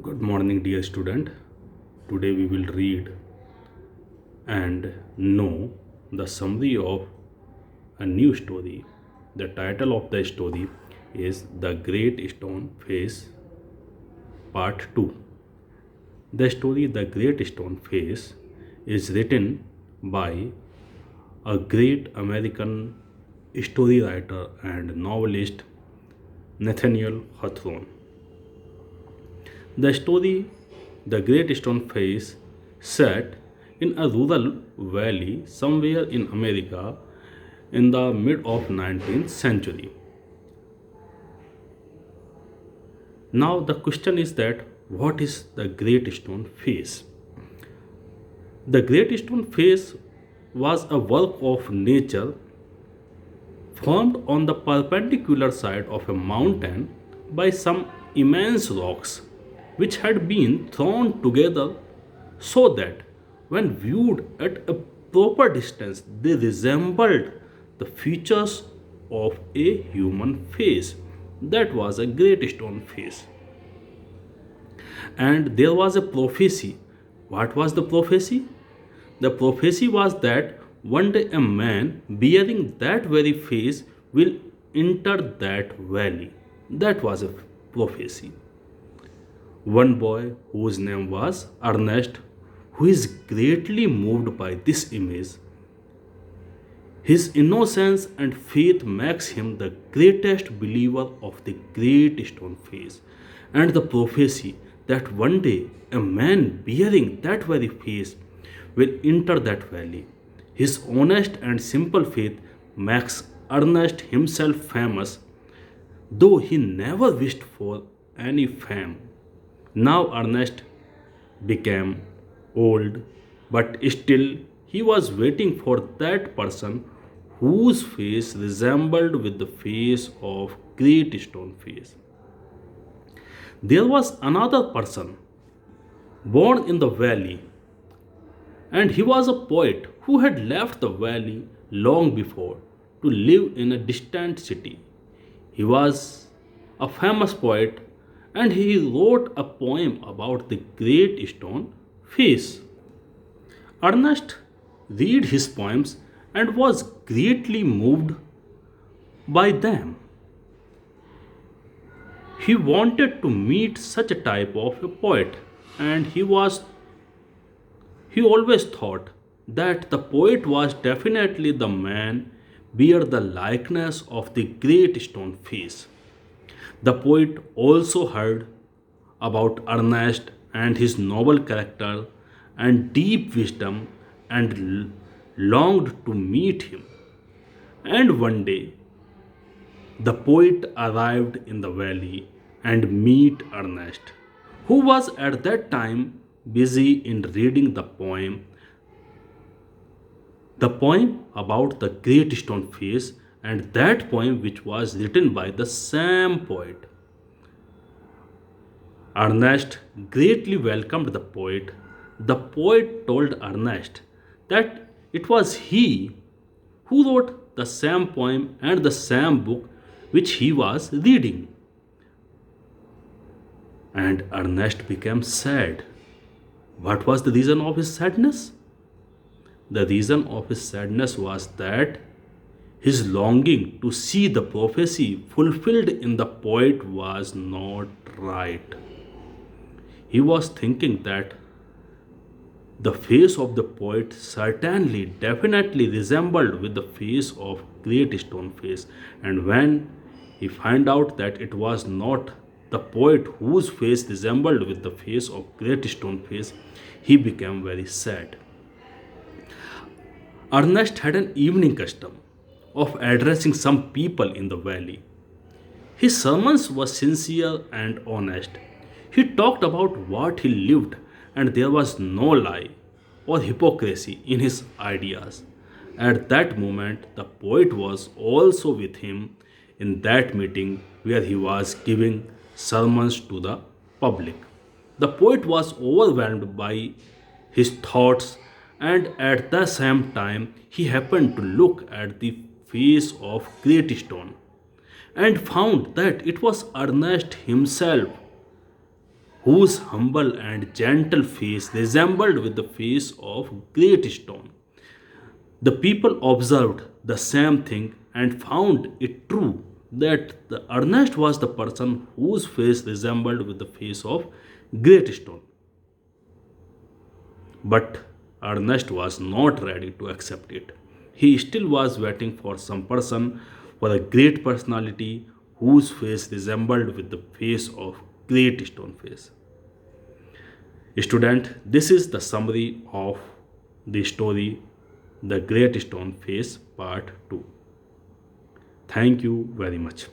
Good morning, dear student. Today we will read and know the summary of a new story. The title of the story is The Great Stone Face Part 2. The story The Great Stone Face is written by a great American story writer and novelist Nathaniel Hawthorne. The story, The Great Stone Face, set in a rural valley somewhere in America in the mid of 19th century. Now the question is that what is the Great Stone Face? The Great Stone Face was a work of nature formed on the perpendicular side of a mountain by some immense rocks which had been thrown together so that when viewed at a proper distance they resembled the features of a human face. That was a great stone face. And there was a prophecy. What was the prophecy? The prophecy was that one day a man bearing that very face will enter that valley. That was a prophecy. One boy, whose name was Ernest, who is greatly moved by this image, his innocence and faith makes him the greatest believer of the great stone face, and the prophecy that one day a man bearing that very face will enter that valley. His honest and simple faith makes Ernest himself famous, though he never wished for any fame. Now Ernest became old, but still he was waiting for that person whose face resembled with the face of great stone face. There was another person born in the valley, and he was a poet who had left the valley long before to live in a distant city. He was a famous poet and he wrote a poem about the great stone face. Ernest read his poems and was greatly moved by them. He wanted to meet such a type of a poet, and he always thought that the poet was definitely the man bear the likeness of the great stone face. The poet also heard about Ernest and his noble character and deep wisdom and longed to meet him. And one day the poet arrived in the valley and meet Ernest, who was at that time busy in reading the poem about the great stone face, and that poem which was written by the same poet. Ernest greatly welcomed the poet. The poet told Ernest that it was he who wrote the same poem and the same book which he was reading. And Ernest became sad. What was the reason of his sadness? The reason of his sadness was that his longing to see the prophecy fulfilled in the poet was not right. He was thinking that the face of the poet certainly, definitely resembled with the face of great stone face. And when he found out that it was not the poet whose face resembled with the face of great stone face, he became very sad. Ernest had an evening custom of addressing some people in the valley. His sermons were sincere and honest. He talked about what he lived, and there was no lie or hypocrisy in his ideas. At that moment, the poet was also with him in that meeting where he was giving sermons to the public. The poet was overwhelmed by his thoughts, and at the same time, he happened to look at the face of Great Stone and found that it was Ernest himself whose humble and gentle face resembled with the face of great stone. The people observed the same thing and found it true that the Ernest was the person whose face resembled with the face of great stone. But Ernest was not ready to accept it. He still was waiting for some person, for a great personality whose face resembled with the face of great stone face. Student, this is the summary of the story The Great Stone Face Part 2. Thank you very much.